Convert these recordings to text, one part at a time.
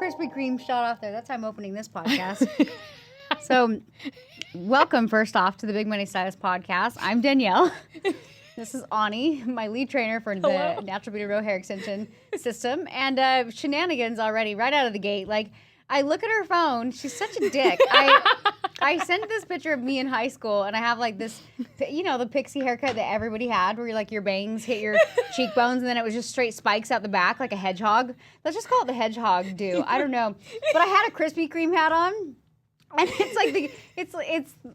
Krispy Kreme shot off there. That's how I'm opening this podcast. So, welcome first off to the Big Money Stylist Podcast. I'm Danielle. This is Ani, my lead trainer for the Natural Beauty Row Hair Extension System. And shenanigans already right out of the gate. Like, I look at her phone. She's such a dick. I sent this picture of me in high school, and I have like this, you know, the pixie haircut that everybody had, where like your bangs hit your cheekbones, and then it was just straight spikes out the back like a hedgehog. Let's just call it the hedgehog do. I don't know. But I had a Krispy Kreme hat on. And it's like it's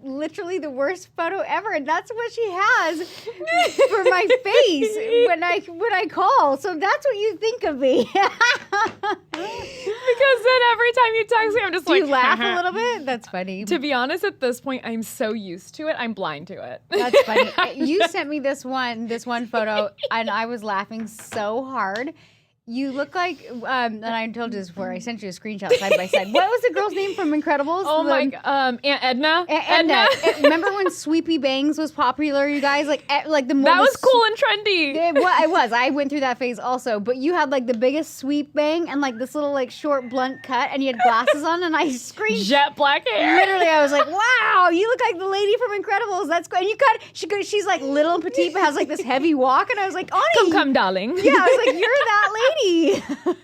literally the worst photo ever, and that's what she has for my face when I call. So that's what you think of me. Because then every time you text me, I'm just Do like, you laugh a little bit? That's funny. To be honest, at this point, I'm so used to it. I'm blind to it. That's funny. You sent me this one photo, and I was laughing so hard. You look like, and I told you this before, I sent you a screenshot side by side. What was the girl's name from Incredibles? Oh my God, Aunt Edna? Edna. Remember when Sweepy Bangs was popular, you guys? Like the more that was cool and trendy. It was. I went through that phase also. But you had like the biggest sweep bang and like this little like short blunt cut, and you had glasses on, and I screamed. Jet black hair. Literally, I was like, wow, you look like the lady from Incredibles. That's good. And you she's like little and petite, but has like this heavy walk, and I was like, Ani. Come, darling. Yeah, I was like, you're that lady. Oh,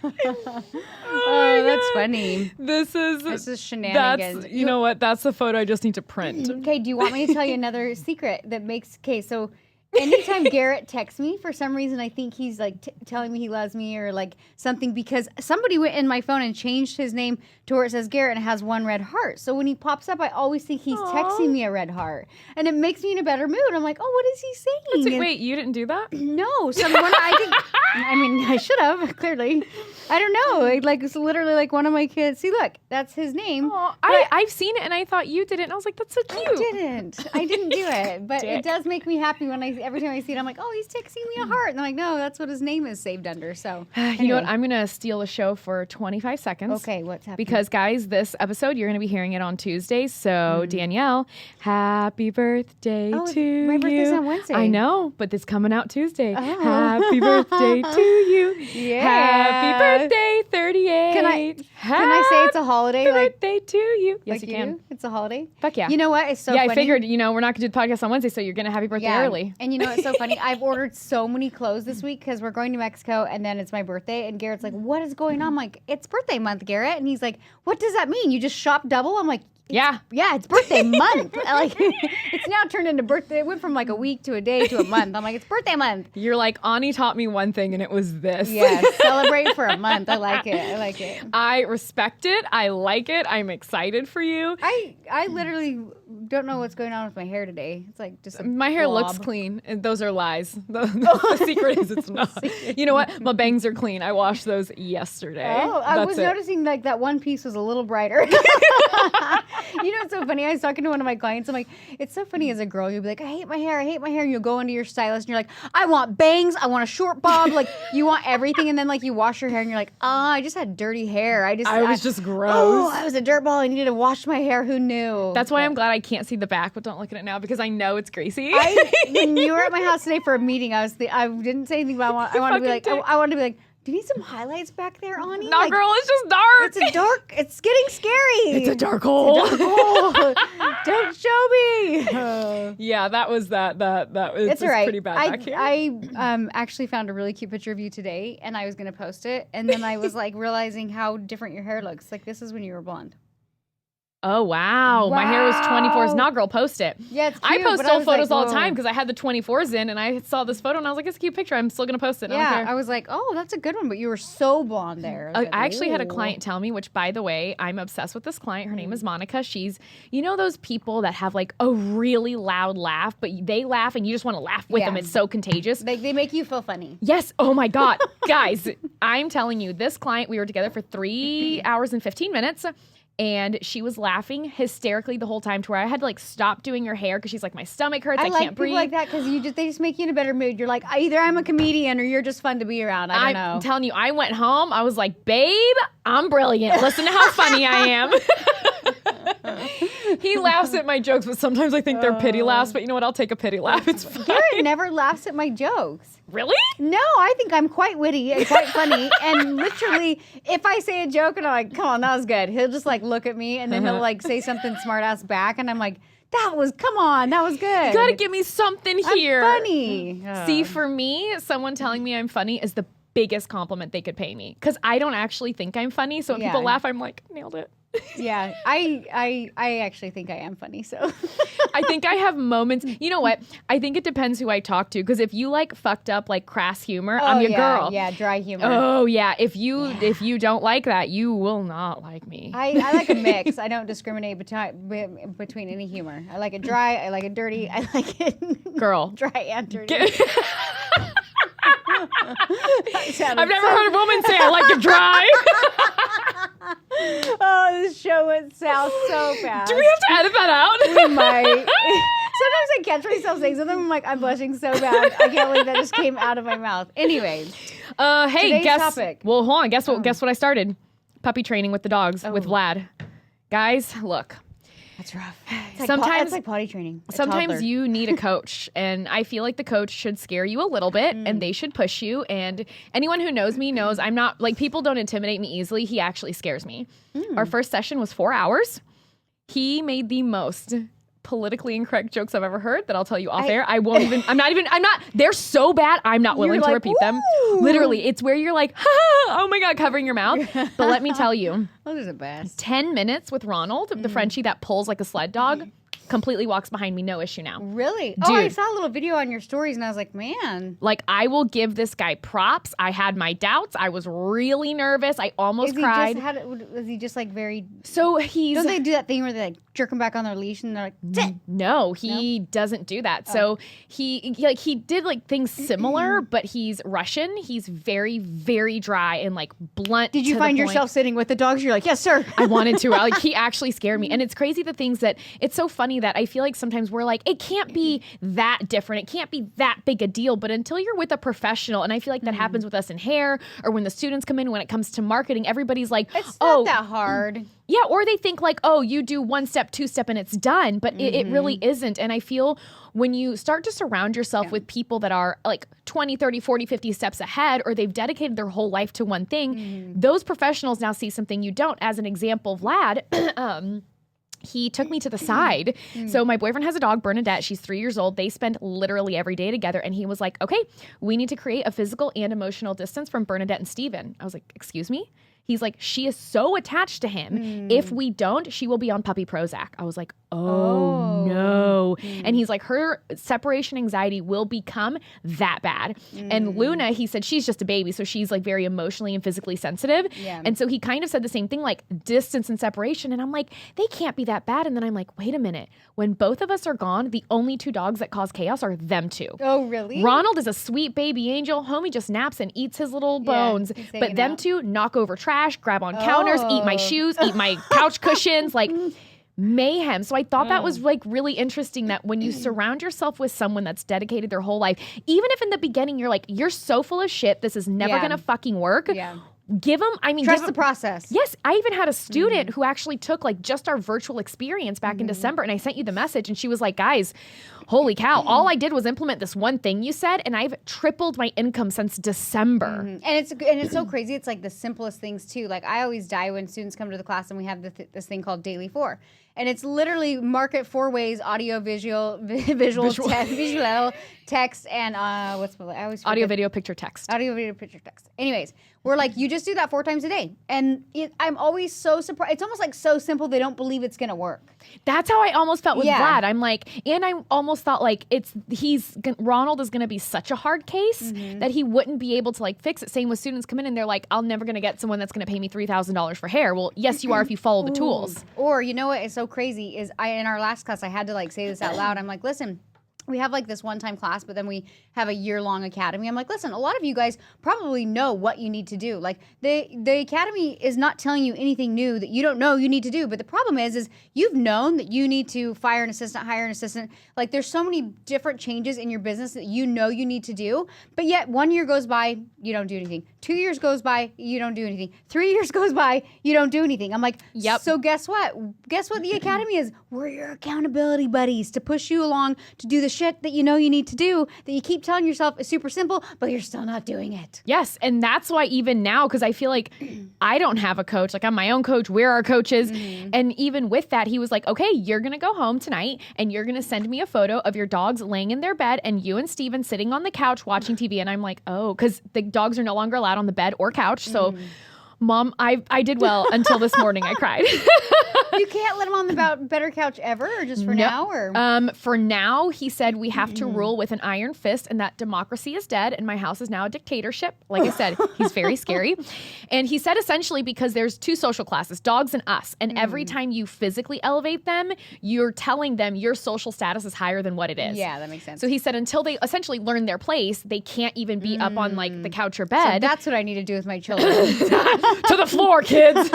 that's funny. This is shenanigans. You know what? That's the photo I just need to print. Okay, do you want me to tell you another secret that makes... Okay, so anytime Garrett texts me, for some reason I think he's like telling me he loves me or like something, because somebody went in my phone and changed his name to where it says Garrett and it has one red heart. So when he pops up, I always think he's texting me a red heart. And it makes me in a better mood. I'm like, oh, what is he saying? Wait, you didn't do that? No, I should have, clearly. I don't know. Like, it's literally like one of my kids. See, look, that's his name. I've seen it, and I thought you did it, and I was like, that's so cute. I didn't do it. But it does make me happy when every time I see it, I'm like, oh, he's texting me a heart. And I'm like, no, that's what his name is saved under. So, You know what? I'm going to steal the show for 25 seconds. Okay, what's happening? Because, guys, this episode, you're going to be hearing it on Tuesday. So, Danielle, happy birthday to you. My birthday's on Wednesday. I know, but it's coming out Tuesday. Oh. Happy birthday to you. Yeah. Happy birthday, 38. Can I say it's a holiday? Happy birthday to you. Yes, like you can. It's a holiday? Fuck yeah. You know what? It's so funny. I figured, we're not going to do the podcast on Wednesday, so you're going to happy birthday early. And you know what's so funny? I've ordered so many clothes this week because we're going to Mexico, and then it's my birthday, and Garrett's like, what is going on? I'm like, it's birthday month, Garrett. And he's like, what does that mean? You just shop double? I'm like, yeah, it's birthday month. Like, it's now turned into birthday. It went from like a week to a day to a month. I'm like, it's birthday month. You're like, Ani taught me one thing, and it was this. Yes, celebrate for a month. I like it. I respect it. I like it. I'm excited for you. I literally don't know what's going on with my hair today. It's like just my hair looks clean. And those are lies. The secret is it's not. You know what? My bangs are clean. I washed those yesterday. Oh, I was noticing like that one piece was a little brighter. You know, it's so funny. I was talking to one of my clients. I'm like, it's so funny as a girl. You'll be like, I hate my hair. And you'll go into your stylist and you're like, I want bangs. I want a short bob. Like, you want everything. And then like you wash your hair and you're like, I just had dirty hair. I was just gross. Oh, I was a dirtball. I needed to wash my hair. Who knew? That's why I'm glad I can't see the back, but don't look at it now because I know it's greasy. When you were at my house today for a meeting, I didn't say anything, but I wanted to be like, do you need some highlights back there, Ani? No, girl, it's just dark. It's getting scary. It's a dark hole. Don't show me. Yeah, that was that was it's all right. Pretty bad back here. I actually found a really cute picture of you today, and I was going to post it, and then I was like realizing how different your hair looks. Like, this is when you were blonde. Oh, wow. My hair was 24s. Now, girl, post it. Yeah, it's cute. I post old photos all the time because I had the 24s in, and I saw this photo, and I was like, it's a cute picture. I'm still going to post it. Yeah, I was like, oh, that's a good one, but you were so blonde there. I actually had a client tell me, which, by the way, I'm obsessed with this client. Her name is Monica. She's, those people that have, like, a really loud laugh, but they laugh, and you just want to laugh with them. It's so contagious. They make you feel funny. Yes. Oh, my God. Guys, I'm telling you, this client, we were together for 3 hours and 15 minutes. And she was laughing hysterically the whole time to where I had to like stop doing her hair because she's like, my stomach hurts. I can't breathe. I like people like that because they just make you in a better mood. You're like, either I'm a comedian or you're just fun to be around. I don't know. I'm telling you, I went home. I was like, babe, I'm brilliant. Listen to how funny I am. He laughs at my jokes, but sometimes I think they're pity laughs. But you know what? I'll take a pity laugh. It's fine. Garrett never laughs at my jokes. Really? No, I think I'm quite witty and quite funny. And literally, if I say a joke and I'm like, come on, that was good, he'll just like look at me and then he'll like say something smart ass back. And I'm like, come on, that was good. You gotta give me something here. I'm funny. See, for me, someone telling me I'm funny is the biggest compliment they could pay me. Because I don't actually think I'm funny. So when people laugh, I'm like, nailed it. Yeah, I actually think I am funny, so. I think I have moments. You know what? I think it depends who I talk to. Because if you like fucked up like crass humor, I'm your girl. Yeah, dry humor. Oh yeah. If you don't like that, you will not like me. I like a mix. I don't discriminate between any humor. I like it dry. I like it dirty. I like it girl dry and dirty. I've never heard a woman say I like it dry. Oh, this show went south so fast. Do we have to edit that out? We might. Sometimes I catch myself saying something. I'm like, I'm blushing so bad. I can't believe that just came out of my mouth. Anyways. Hey, guess. Topic. Well, hold on. Guess what I started? Puppy training with the dogs with Vlad. Guys, look. That's rough. Sometimes it's like potty training. Sometimes you need a coach, and I feel like the coach should scare you a little bit, and they should push you. And anyone who knows me knows I'm not like, people don't intimidate me easily. He actually scares me. Our first session was 4 hours. He made the most politically incorrect jokes I've ever heard that I'll tell you off air. They're so bad, I'm not willing to repeat them. Literally, it's where you're like, oh my God, covering your mouth. But let me tell you, those are the best. 10 minutes with Ronald, the Frenchie that pulls like a sled dog, completely walks behind me, no issue now. Really? Dude. Oh, I saw a little video on your stories and I was like, man. Like, I will give this guy props. I had my doubts. I was really nervous. I almost cried. Was he just like very... So he's... Don't they do that thing where they like jerk him back on their leash and they're like, sit? No, he doesn't do that. So he did like things similar, but he's Russian. He's very, very dry and like blunt. Did you find yourself sitting with the dogs? You're like, yes, sir. I wanted to. Like, he actually scared me. And it's crazy the things that... It's so funny that I feel like sometimes we're like, it can't be that different. It can't be that big a deal. But until you're with a professional, and I feel like that happens with us in hair or when the students come in, when it comes to marketing, everybody's like, it's not that hard. Yeah, or they think like, oh, you do 1 step, 2 step, and it's done. But it really isn't. And I feel when you start to surround yourself with people that are like 20, 30, 40, 50 steps ahead, or they've dedicated their whole life to one thing, those professionals now see something you don't. As an example, Vlad, he took me to the side. So my boyfriend has a dog, Bernadette. She's 3 years old. They spend literally every day together. And he was like, okay, we need to create a physical and emotional distance from Bernadette and Steven. I was like, excuse me? He's like, she is so attached to him. If we don't, she will be on puppy Prozac. I was like, oh no. And he's like, her separation anxiety will become that bad. And Luna, he said, she's just a baby. So she's like very emotionally and physically sensitive. Yeah. And so he kind of said the same thing, like distance and separation. And I'm like, they can't be that bad. And then I'm like, wait a minute. When both of us are gone, the only 2 dogs that cause chaos are them 2. Oh, really? Ronald is a sweet baby angel. Homie just naps and eats his little bones. But them 2 knock over trash, grab on counters, eat my shoes, eat my couch cushions, like mayhem. So I thought that was like really interesting that when you surround yourself with someone that's dedicated their whole life, even if in the beginning you're like, you're so full of shit, this is never gonna fucking work. Yeah. Give them, trust the process. Yes. I even had a student who actually took like just our virtual experience back in December, and I sent you the message and she was like, guys, holy cow, all I did was implement this one thing you said, and I've tripled my income since December. And it's so crazy. It's like the simplest things too. Like I always die when students come to the class and we have this thing called Daily 4. And it's literally mark it 4 ways: audio, visual, text, and I always forget. Audio, video, picture, text. Audio, video, picture, text. Anyways, we're like, you just do that 4 times a day. And I'm always so surprised. It's almost like so simple they don't believe it's going to work. That's how I almost felt with Vlad. I'm like, and I almost thought like Ronald is going to be such a hard case that he wouldn't be able to like fix it. Same with students come in and they're like, I'm never going to get someone that's going to pay me $3,000 for hair. Well, yes, you are if you follow the tools. Or you know what is so crazy is in our last class, I had to like say this out loud. I'm like, listen, we have like this one-time class, but then we have a year-long academy. I'm like, listen, a lot of you guys probably know what you need to do. Like the academy is not telling you anything new that you don't know you need to do. But the problem is you've known that you need to fire an assistant, hire an assistant. Like there's so many different changes in your business that you know you need to do. But yet 1 year goes by, you don't do anything. 2 years goes by, you don't do anything. 3 years goes by, you don't do anything. I'm like, yep. So guess what? Guess what the academy is? We're your accountability buddies to push you along to do the shit that you know you need to do that you keep telling yourself is super simple, but you're still not doing it. Yes. And that's why even now, because I feel like I don't have a coach, like I'm my own coach, we're our coaches. And even with that, he was like, okay, you're going to go home tonight and you're going to send me a photo of your dogs laying in their bed and you and Steven sitting on the couch watching TV. And I'm like, oh, because the dogs are no longer allowed on the bed or couch. So Mom, I did well until this morning. I cried. You can't let him on the better couch ever, or just for now? Or for now, he said we have to rule with an iron fist, and that democracy is dead, and my house is now a dictatorship. Like I said, he's very scary, and he said essentially because there's two social classes, dogs and us, and every time you physically elevate them, you're telling them your social status is higher than what it is. Yeah, that makes sense. So he said until they essentially learn their place, they can't even be up on like the couch or bed. So that's what I need to do with my children. To the floor, kids.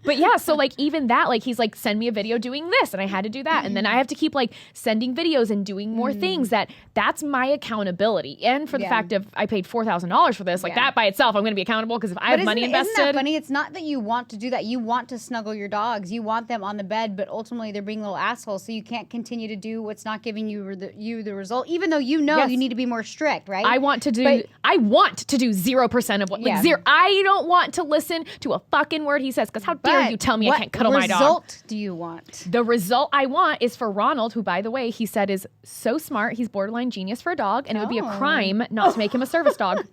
But yeah, so like even that, like he's like, send me a video doing this, and I had to do that, and then I have to keep like sending videos and doing more things. That's my accountability. And for the fact of I paid $4,000 for this, like that by itself, I'm going to be accountable because if I have money invested. Isn't that funny? It's not that you want to do that. You want to snuggle your dogs. You want them on the bed, but ultimately they're being little assholes. So you can't continue to do what's not giving you the result, even though you know you need to be more strict, right? I want to do 0% of what like zero. I don't want to listen to a fucking word he says because how dare you tell me I can't cuddle my dog? What result do you want? The result I want is for Ronald, who by the way he said is so smart. He's borderline genius for a dog, and it would be a crime not to make him a service dog.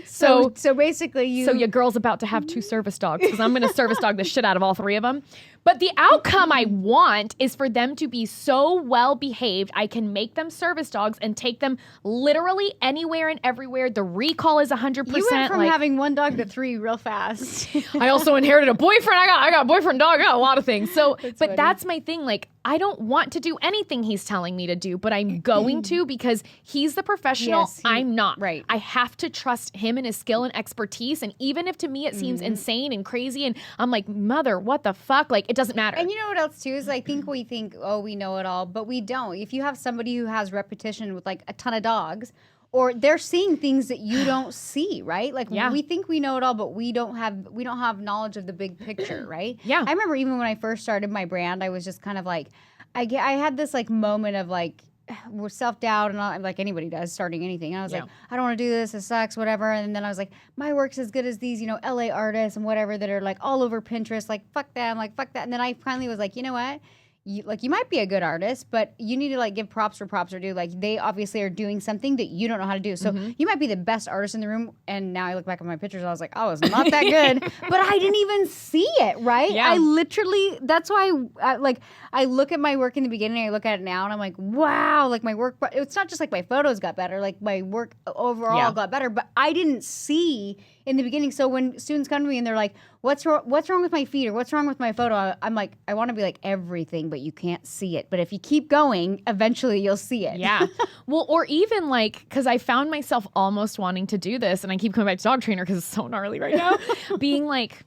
So basically your girl's about to have 2 service dogs because I'm going to service dog the shit out of all 3 of them. But the outcome I want is for them to be so well behaved, I can make them service dogs and take them literally anywhere and everywhere. The recall is 100%. You went from having 1 dog to 3 real fast. I also inherited a boyfriend. I got a boyfriend dog. I got a lot of things. So, funny. That's my thing. Like, I don't want to do anything he's telling me to do, but I'm going to because he's the professional. Yes, I'm not. Right. I have to trust him and his skill and expertise. And even if to me it seems insane and crazy and I'm like, mother, what the fuck? Like, it doesn't matter. And you know what else too is I think we think, oh, we know it all, but we don't. If you have somebody who has repetition with like a ton of dogs, or they're seeing things that you don't see, right? Like we think we know it all, but we don't have knowledge of the big picture, right? Yeah. I remember even when I first started my brand, I was just kind of like, I had this like moment of like self-doubt and all, like anybody does starting anything. And I was like, I don't want to do this. It sucks, whatever. And then I was like, my work's as good as these, LA artists and whatever that are like all over Pinterest. Like, fuck them. Like, fuck that. And then I finally was like, you know what? You might be a good artist, but you need to like give props where props are due. Like they obviously are doing something that you don't know how to do. So you might be the best artist in the room. And now I look back at my pictures, and I was like, oh, it's not that good, but I didn't even see it. Right? Yeah. I literally. That's why I look at my work in the beginning. I look at it now, and I'm like, wow. Like my work. It's not just like my photos got better. Like my work overall got better, but I didn't see in the beginning. So when students come to me and they're like, what's wrong with my feed or what's wrong with my photo? I'm like, I want to be like everything, but you can't see it. But if you keep going, eventually you'll see it. Yeah. Well, or even like, because I found myself almost wanting to do this, and I keep coming back to dog trainer because it's so gnarly right now, being like,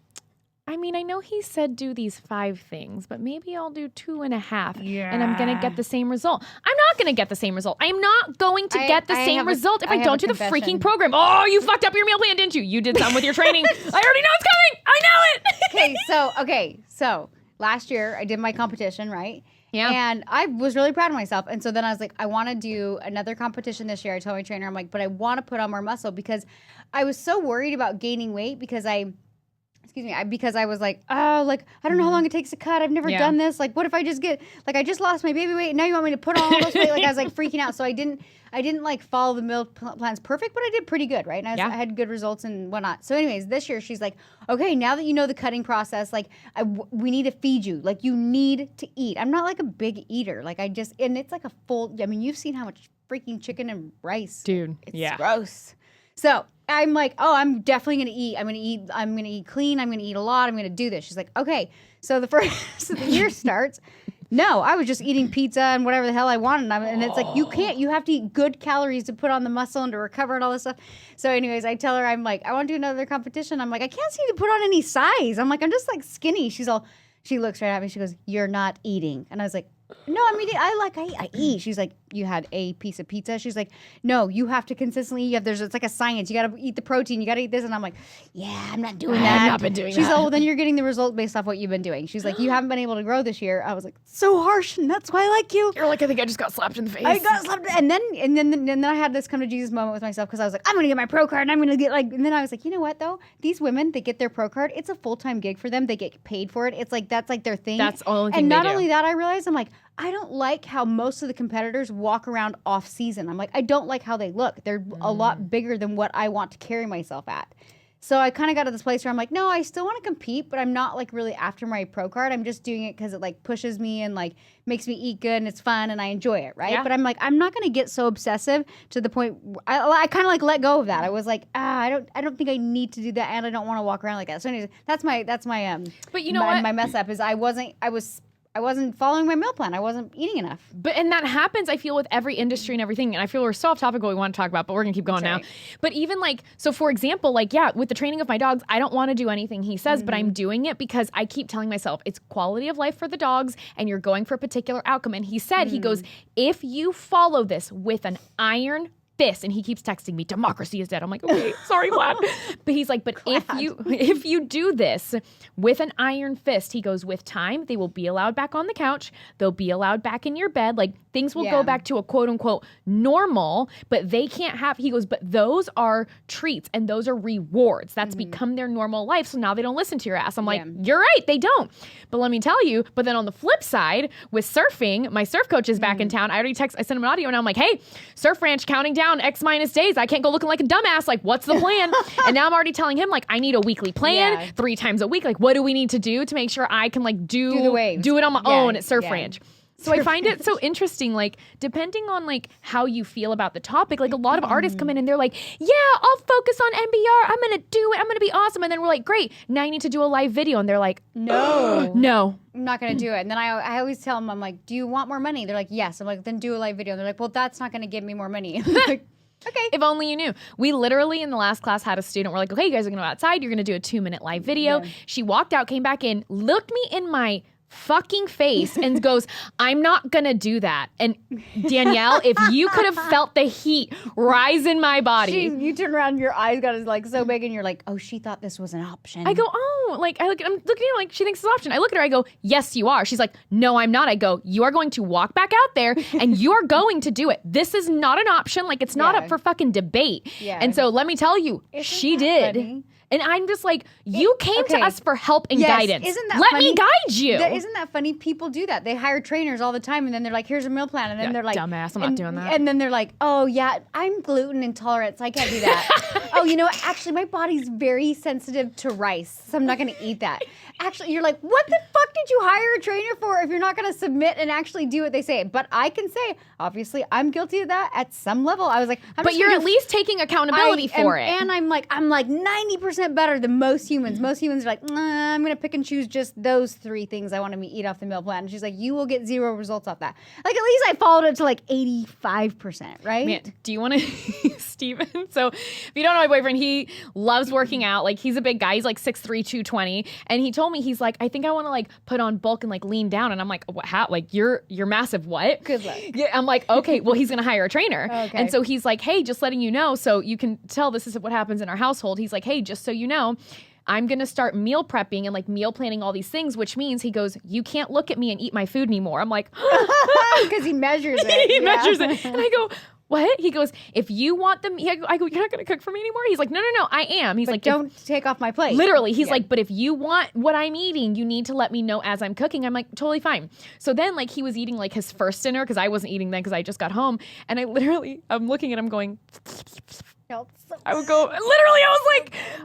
I mean, I know he said do these 5 things, but maybe I'll do 2.5 and I'm going to get the same result. I'm not going to get the same result. I'm not going to get the same result if I don't do the freaking program. Oh, you fucked up your meal plan, didn't you? You did something with your training. I already know it's coming. I know it. Okay. So last year I did my competition, right? Yeah. And I was really proud of myself. And so then I was like, I want to do another competition this year. I told my trainer, I'm like, but I want to put on more muscle because I was so worried about gaining weight because I was like, oh, like, I don't know how long it takes to cut. I've never done this. Like, what if I just get, like, I just lost my baby weight and now you want me to put on all this weight? Like, I was like freaking out. So I didn't like follow the meal plans perfect, but I did pretty good, right? And I had good results and whatnot. So anyways, this year she's like, okay, now that you know the cutting process, like, we need to feed you. Like, you need to eat. I'm not like a big eater. Like, and it's like a full, I mean, you've seen how much freaking chicken and rice. Dude, it's gross. So I'm like, oh, I'm definitely going to eat. I'm going to eat clean. I'm going to eat a lot. I'm going to do this. She's like, okay. So the first of the year starts No, I was just eating pizza and whatever the hell I wanted. And it's like, you have to eat good calories to put on the muscle and to recover and all this stuff. So anyways, I tell her, I'm like, I want to do another competition. I'm like, I can't seem to put on any size. I'm like, I'm just like skinny. She looks right at me. She goes, you're not eating. And I was like, no, I'm eating. I eat. She's like, you had a piece of pizza. She's like, no, you have to consistently eat. It's like a science. You got to eat the protein. You got to eat this. And I'm like, yeah, I'm not doing that. I've not been doing that. She's like, well, then you're getting the result based off what you've been doing. She's like, you haven't been able to grow this year. I was like, so harsh, and that's why I like you. You're like, I think I just got slapped in the face. I got slapped, and then I had this come to Jesus moment with myself because I was like, I'm gonna get my pro card, and I'm gonna get like, and then I was like, you know what though? These women, they get their pro card. It's a full-time gig for them. They get paid for it. It's like that's like their thing. That's the only thing. And they not do. only that, I realized I'm like, I don't like how most of the competitors walk around off season. I'm like, I don't like how they look. They're a lot bigger than what I want to carry myself at. So I kind of got to this place where I'm like, no, I still want to compete, but I'm not like really after my pro card. I'm just doing it because it like pushes me and like makes me eat good and it's fun and I enjoy it, right? Yeah. But I'm like, I'm not going to get so obsessive to the point. I kind of like let go of that. I was like, I don't think I need to do that, and I don't want to walk around like that. So anyways, that's my But you know what? My mess up is I wasn't following my meal plan. I wasn't eating enough. And that happens, I feel, with every industry and everything. And I feel we're so off topic what we want to talk about, but we're going to keep going now. But even like, so for example, like, yeah, with the training of my dogs, I don't want to do anything he says, but I'm doing it because I keep telling myself it's quality of life for the dogs and you're going for a particular outcome. And he said, he goes, if you follow this with an iron fist, and he keeps texting me, democracy is dead. I'm like, okay, sorry, Vlad. But he's like, but if you do this with an iron fist, he goes, with time, they will be allowed back on the couch. They'll be allowed back in your bed. Like things will go back to a quote unquote normal, but they can't have, he goes, but those are treats and those are rewards. That's become their normal life. So now they don't listen to your ass. I'm like, you're right, they don't. But let me tell you, but then on the flip side with surfing, my surf coach is back in town. I sent him an audio and I'm like, hey, surf ranch counting down X minus days. I can't go looking like a dumbass. Like, what's the plan? And now I'm already telling him, like, I need a weekly plan 3 times a week. Like, what do we need to do to make sure I can like do it on my own at Surf Ranch? So I find it so interesting, like, depending on, like, how you feel about the topic, like, a lot of artists come in and they're like, yeah, I'll focus on NBR. I'm going to do it. I'm going to be awesome. And then we're like, great, now you need to do a live video. And they're like, no. I'm not going to do it. And then I always tell them, I'm like, do you want more money? They're like, yes. I'm like, then do a live video. And they're like, well, that's not going to give me more money. I'm like, okay. If only you knew. We literally in the last class had a student. We're like, okay, you guys are going to go outside. You're going to do a 2-minute live video. Yeah. She walked out, came back in, looked me in my fucking face and goes, I'm not gonna do that. And Danielle, if you could have felt the heat rise in my body. You turn around, your eyes got like so big and you're like, oh, she thought this was an option. I go, oh, like I'm looking at her like she thinks it's an option. I look at her, I go, yes, you are. She's like, no, I'm not. I go, you are going to walk back out there and you are going to do it. This is not an option. Like it's not up for fucking debate. Yeah. And so let me tell you, she did. Funny? And I'm just like, you came to us for help and guidance. Isn't that Let funny? me guide you. Isn't that funny? People do that. They hire trainers all the time, and then they're like, here's a meal plan. And then they're like, dumbass, I'm not doing that. And then they're like, oh, yeah, I'm gluten intolerant, so I can't do that. Oh, you know what? Actually, my body's very sensitive to rice, so I'm not going to eat that. Actually, you're like, what the fuck did you hire a trainer for if you're not going to submit and actually do what they say? But I can say, obviously, I'm guilty of that at some level. I was like, but you're at least taking accountability for it. And I'm like 90% better than most humans. Most humans are like, I'm going to pick and choose just those 3 things I want to eat off the meal plan. And she's like, you will get 0 results off that. Like, at least I followed it to like 85%, right? Man, do you want to, Steven? So if you don't know my boyfriend, he loves working out. Like, he's a big guy. He's like 6'3", 220. And he told me, he's like, I think I want to like put on bulk and like lean down. And I'm like, what? How? Like, you're massive. What? Good luck. Yeah. I'm like, okay, well, he's going to hire a trainer. Okay. And so he's like, hey, just letting you know, so you can tell this is what happens in our household. He's like, hey, just so you know, I'm going to start meal prepping and like meal planning all these things, which means he goes, you can't look at me and eat my food anymore. I'm like, because he measures it. He measures it. And I go, what? He goes, if you want them, I go, you're not going to cook for me anymore? He's like, no, I am. He's but like, don't take off my plate. Literally. He's like, but if you want what I'm eating, you need to let me know as I'm cooking. I'm like, totally fine. So then like he was eating like his first dinner because I wasn't eating then because I just got home. And I'm looking at him going, I would go, literally,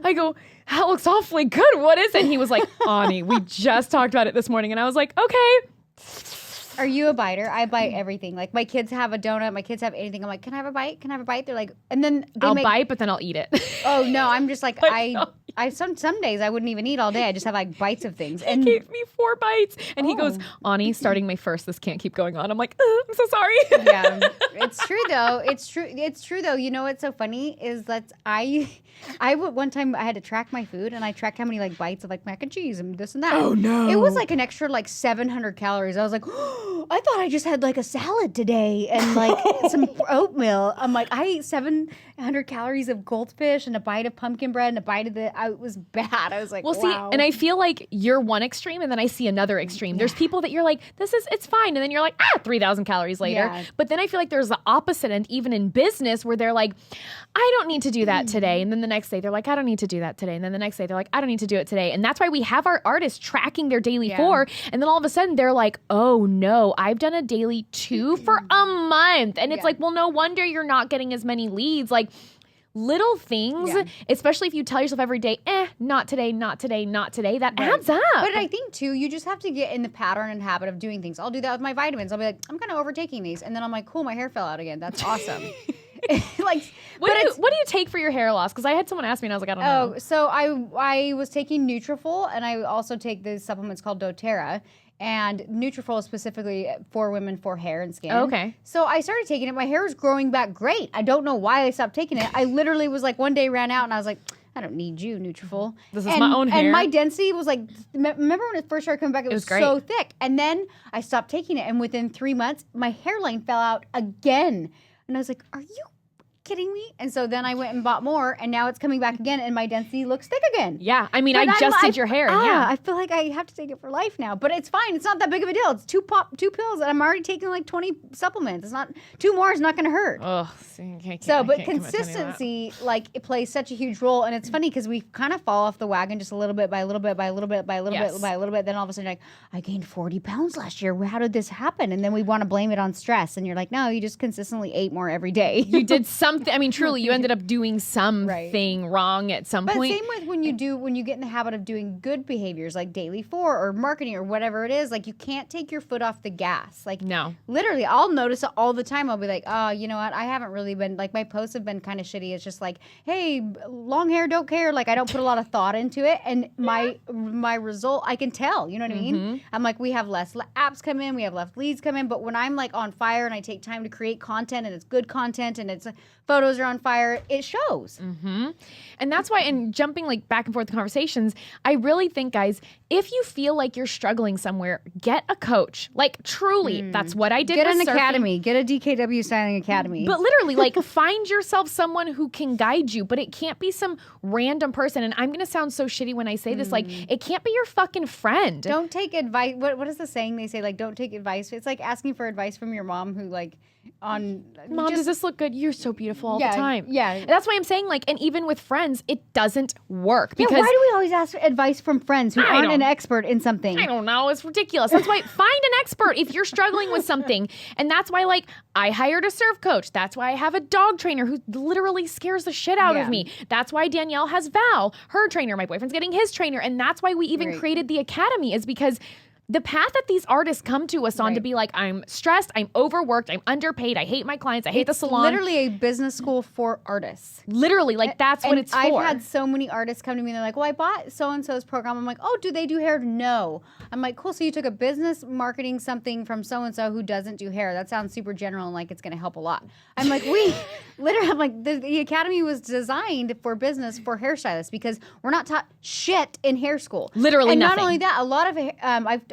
I go, that looks awfully good. What is it? And he was like, Ani, we just talked about it this morning. And I was like, okay. Are you a biter? I bite everything. Like my kids have a donut, my kids have anything. I'm like, can I have a bite? Can I have a bite? They're like, and then I'll bite, but then I'll eat it. Oh no, I'm just like some days I wouldn't even eat all day. I just have like bites of things. And he gave me 4 bites, and he goes, Ani, starting May 1st, this can't keep going on. I'm like, I'm so sorry. Yeah, it's true though. It's true though. You know what's so funny is that I one time I had to track my food, and I tracked how many like bites of like mac and cheese and this and that. Oh no! It was like an extra like 700 calories. I was like, oh, I thought I just had like a salad today and like some oatmeal. I'm like, I ate 700 calories of goldfish and a bite of pumpkin bread and a bite of it was bad. I was like, well, wow. See, and I feel like you're one extreme, and then I see another extreme. There's people that you're like, it's fine, and then you're like, 3,000 calories later. Yeah. But then I feel like there's the opposite end, even in business, where they're like, I don't need to do that today, and then the next day they're like, I don't need to do that today, and then the next day they're like, I don't need to do it today, and that's why we have our artists tracking their daily 4, and then all of a sudden they're like, oh no, I've done a daily 2 for a month, and it's like, well, no wonder you're not getting as many leads. Like, little things, especially if you tell yourself every day, not today, not today, not today, that adds up. But I think too, you just have to get in the pattern and habit of doing things. I'll do that with my vitamins. I'll be like, I'm kind of overtaking these, and then I'm like, cool, my hair fell out again. That's awesome. Like, what do you take for your hair loss? Because I had someone ask me, and I was like, I don't know. Oh, so I was taking Nutrafol, and I also take the supplements called doTERRA. And Nutrafol is specifically for women for hair and skin. Okay. So I started taking it. My hair was growing back great. I don't know why I stopped taking it. I literally was like, one day ran out, and I was like, I don't need you, Nutrafol. This is my own hair. And my density was like, remember when it first started coming back? It was so thick. And then I stopped taking it, and within 3 months, my hairline fell out again. And I was like, are you kidding me? And so then I went and bought more, and now it's coming back again, and my density looks thick again. Yeah, I mean, I just did your hair. I feel like I have to take it for life now, but it's fine. It's not that big of a deal. It's 2 pills, and I'm already taking like 20 supplements. It's not 2 more is not going to hurt. Oh, but consistency, like, it plays such a huge role, and it's funny because we kind of fall off the wagon just a little bit by a little bit by a little bit by a little bit by a little bit. Then all of a sudden, like, I gained 40 pounds last year. How did this happen? And then we want to blame it on stress, and you're like, no, you just consistently ate more every day. You did something. I mean, truly, you ended up doing something wrong at some point. But same with when you get in the habit of doing good behaviors like daily 4 or marketing or whatever it is, like, you can't take your foot off the gas. Like, no, literally, I'll notice it all the time. I'll be like, oh, you know what? I haven't really been, like, my posts have been kind of shitty. It's just like, hey, long hair, don't care. Like, I don't put a lot of thought into it. And my result, I can tell, you know what I mean? I'm like, we have less apps come in, we have less leads come in. But when I'm like on fire and I take time to create content and it's good content and it's photos are on fire, it shows. And that's why, and jumping like back and forth conversations, I really think, guys, if you feel like you're struggling somewhere, get a coach. Like, truly, that's what I did. Get an surfing. academy. Get a DKW styling academy. But literally, like, find yourself someone who can guide you, but it can't be some random person. And I'm going to sound so shitty when I say this, like, it can't be your fucking friend. Don't take advice. What is the saying they say? Like, don't take advice. It's like asking for advice from your mom who, like, Mom, does this look good? You're so beautiful all the time. Yeah. And that's why I'm saying, like, and even with friends, it doesn't work. Because why do we always ask advice from friends who aren't an expert in something? I don't know. It's ridiculous. That's why find an expert if you're struggling with something. And that's why, like, I hired a surf coach. That's why I have a dog trainer who literally scares the shit out of me. That's why Danielle has Val, her trainer. My boyfriend's getting his trainer. And that's why we even created the academy, is because the path that these artists come to us on to be like, I'm stressed, I'm overworked, I'm underpaid, I hate my clients, I hate the salon. Literally a business school for artists. Literally, like, that's what it's for. I've had so many artists come to me and they're like, well, I bought so-and-so's program. I'm like, oh, do they do hair? No. I'm like, cool, so you took a business marketing something from so-and-so who doesn't do hair. That sounds super general and like it's going to help a lot. I'm like, I'm like, the academy was designed for business for hairstylists because we're not taught shit in hair school. Literally and nothing. Not only that, a lot of,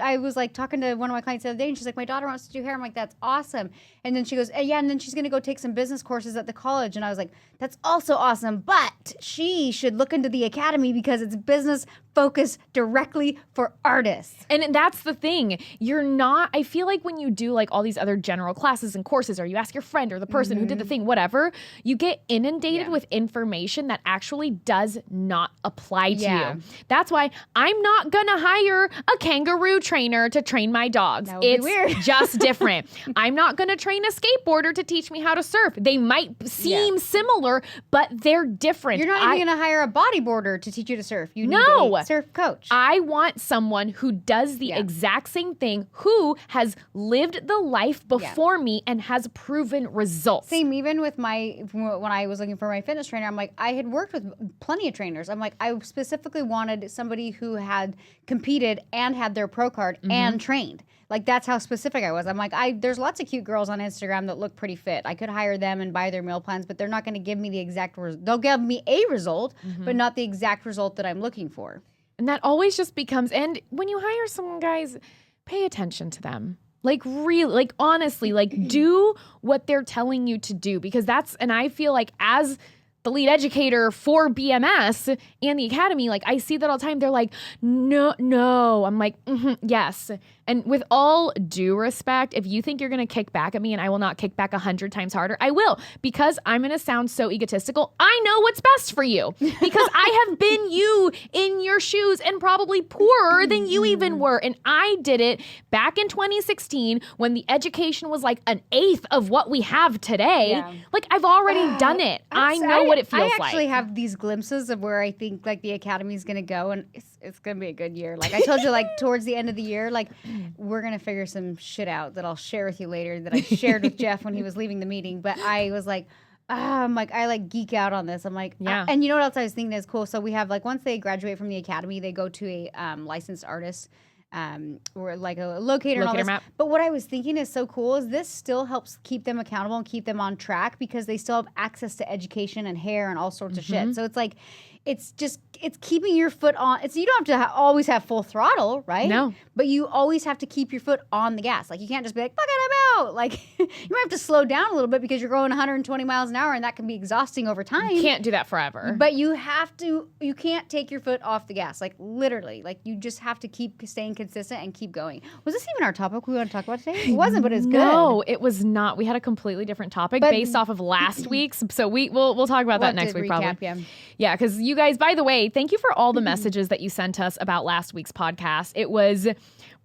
I was like talking to one of my clients the other day, and she's like, my daughter wants to do hair. I'm like, that's awesome. And then she goes, and then she's going to go take some business courses at the college. And I was like, that's also awesome, but she should look into the academy because it's business focused directly for artists. And that's the thing. I feel like when you do like all these other general classes and courses, or you ask your friend or the person who did the thing, whatever, you get inundated with information that actually does not apply to you. That's why I'm not going to hire a kangaroo trainer to train my dogs. It's weird. Just different. I'm not going to train a skateboarder to teach me how to surf. They might seem similar, but they're different. You're not even going to hire a bodyboarder to teach you to surf. You need master coach. I want someone who does the exact same thing, who has lived the life before me and has proven results. Same, even with when I was looking for my fitness trainer, I'm like, I had worked with plenty of trainers. I'm like, I specifically wanted somebody who had competed and had their pro card and trained. Like, that's how specific I was. I'm like, there's lots of cute girls on Instagram that look pretty fit. I could hire them and buy their meal plans, but they're not going to give me the exact result. They'll give me a result, but not the exact result that I'm looking for. And that always just becomes, and when you hire someone, guys, pay attention to them. Like, really, like, honestly, like, do what they're telling you to do, because and I feel like as the lead educator for BMS and the academy, like, I see that all the time. They're like, no. I'm like, yes. And with all due respect, if you think you're going to kick back at me and I will not kick back 100 times harder, I will, because I'm going to sound so egotistical. I know what's best for you because I have been you in your shoes and probably poorer than you even were. And I did it back in 2016 when the education was like an eighth of what we have today. Yeah. Like, I've already done it. I know what it feels like. I actually have these glimpses of where I think like the academy is going to go, and it's going to be a good year. Like I told you, like towards the end of the year, like we're going to figure some shit out that I'll share with you later that I shared with Jeff when he was leaving the meeting. But I was like, I'm like, I like geek out on this. I'm like, yeah. And you know what else I was thinking is cool? So we have like, once they graduate from the academy, they go to a licensed artist or like a locator and all this. Map. But what I was thinking is so cool is this still helps keep them accountable and keep them on track because they still have access to education and hair and all sorts of shit. So it's like, it's keeping your foot on. You don't have to always have full throttle, right? No. But you always have to keep your foot on the gas. Like, you can't just be like, fuck it, I'm out. Like, you might have to slow down a little bit because you're going 120 miles an hour and that can be exhausting over time. You can't do that forever. But you can't take your foot off the gas. Like, literally. Like, you just have to keep staying consistent and keep going. Was this even our topic we want to talk about today? It wasn't, but it's good. No, it was not. We had a completely different topic based off of last week's. So we'll talk about that next week, probably. Yeah, because you guys, by the way, thank you for all the messages that you sent us about last week's podcast. It was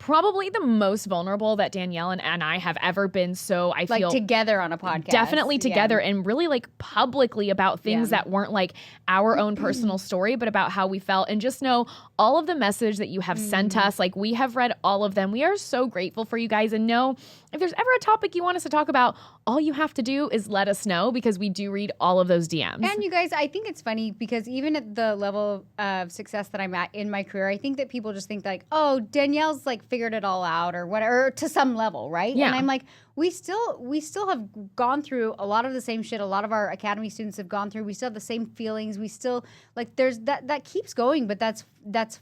probably the most vulnerable that Danielle and I have ever been. So I feel together on a podcast. Definitely together and really like publicly about things that weren't like our own personal story, but about how we felt. And just know all of the message that you have sent us, like we have read all of them. We are so grateful for you guys, and know if there's ever a topic you want us to talk about, all you have to do is let us know, because we do read all of those DMs. And you guys, I think it's funny because even at the level of success that I'm at in my career, I think that people just think like, oh, Danielle's like figured it all out or whatever, to some level, right? Yeah. And I'm like, we still have gone through a lot of the same shit a lot of our academy students have gone through. We still have the same feelings. We still, like, there's that keeps going, but that's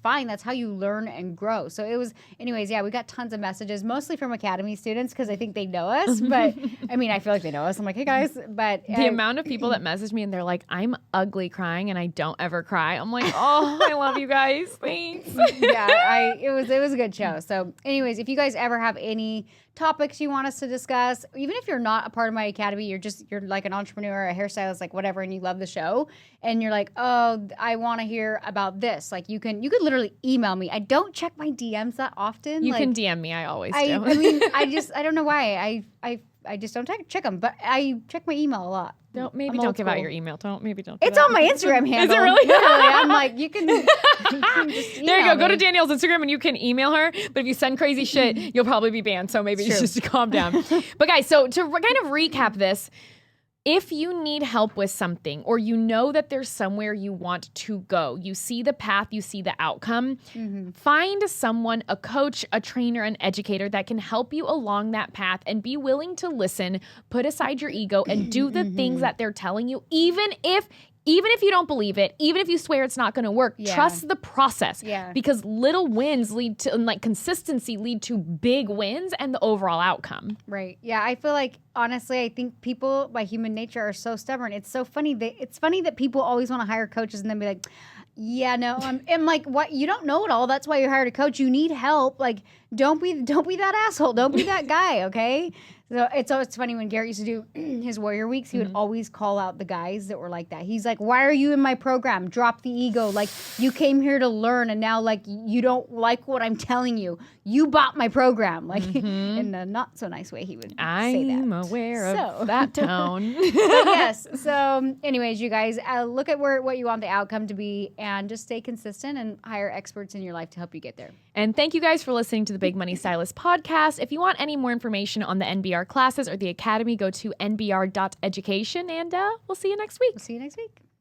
fine. That's how you learn and grow. So it was, anyways, yeah, we got tons of messages, mostly from academy students because I think they know us. But I mean, I feel like they know us. I'm like, hey guys, but the amount of people that message me and they're like, I'm ugly crying and I don't ever cry. I'm like, oh, I love you guys. Thanks. Yeah, it was a good show. So anyways, if you guys ever have any topics you want us to discuss, even if you're not a part of my academy, you're like an entrepreneur, a hairstylist, like whatever, and you love the show and you're like, oh, I want to hear about this, like you could literally email me. I don't check my DMs that often. You can DM me. I always do. I mean, I don't know why. I just don't check them, but I check my email a lot. Don't give out your email. Don't. It's on my Instagram handle. Is it really? Literally, I'm like, you can just email there you go. me. Go to Danielle's Instagram and you can email her. But if you send crazy shit, you'll probably be banned. So maybe just calm down. But guys, so to kind of recap this, if you need help with something, or you know that there's somewhere you want to go, you see the path, you see the outcome, find someone, a coach, a trainer, an educator that can help you along that path, and be willing to listen, put aside your ego, and do the things that they're telling you, even if you don't believe it, even if you swear it's not going to work, trust the process. Yeah. Because little wins lead to, and like consistency lead to big wins and the overall outcome. Right. Yeah. I feel like, honestly, I think people by human nature are so stubborn. It's so funny. It's funny that people always want to hire coaches and then be like, yeah, no, I'm like, what? You don't know it all. That's why you hired a coach. You need help. Like, don't be that asshole. Don't be that guy. Okay. So it's funny when Garrett used to do his warrior weeks, he would always call out the guys that were like that. He's like, why are you in my program? Drop the ego. Like, you came here to learn and now like you don't like what I'm telling you. You bought my program. Like in a not so nice way he would say that. I'm aware of that tone. But yes. So anyways, you guys look at what you want the outcome to be and just stay consistent and hire experts in your life to help you get there. And thank you guys for listening to the Big Money Stylist podcast. If you want any more information on the NBR classes or the academy, go to nbr.education and we'll see you next week. We'll see you next week.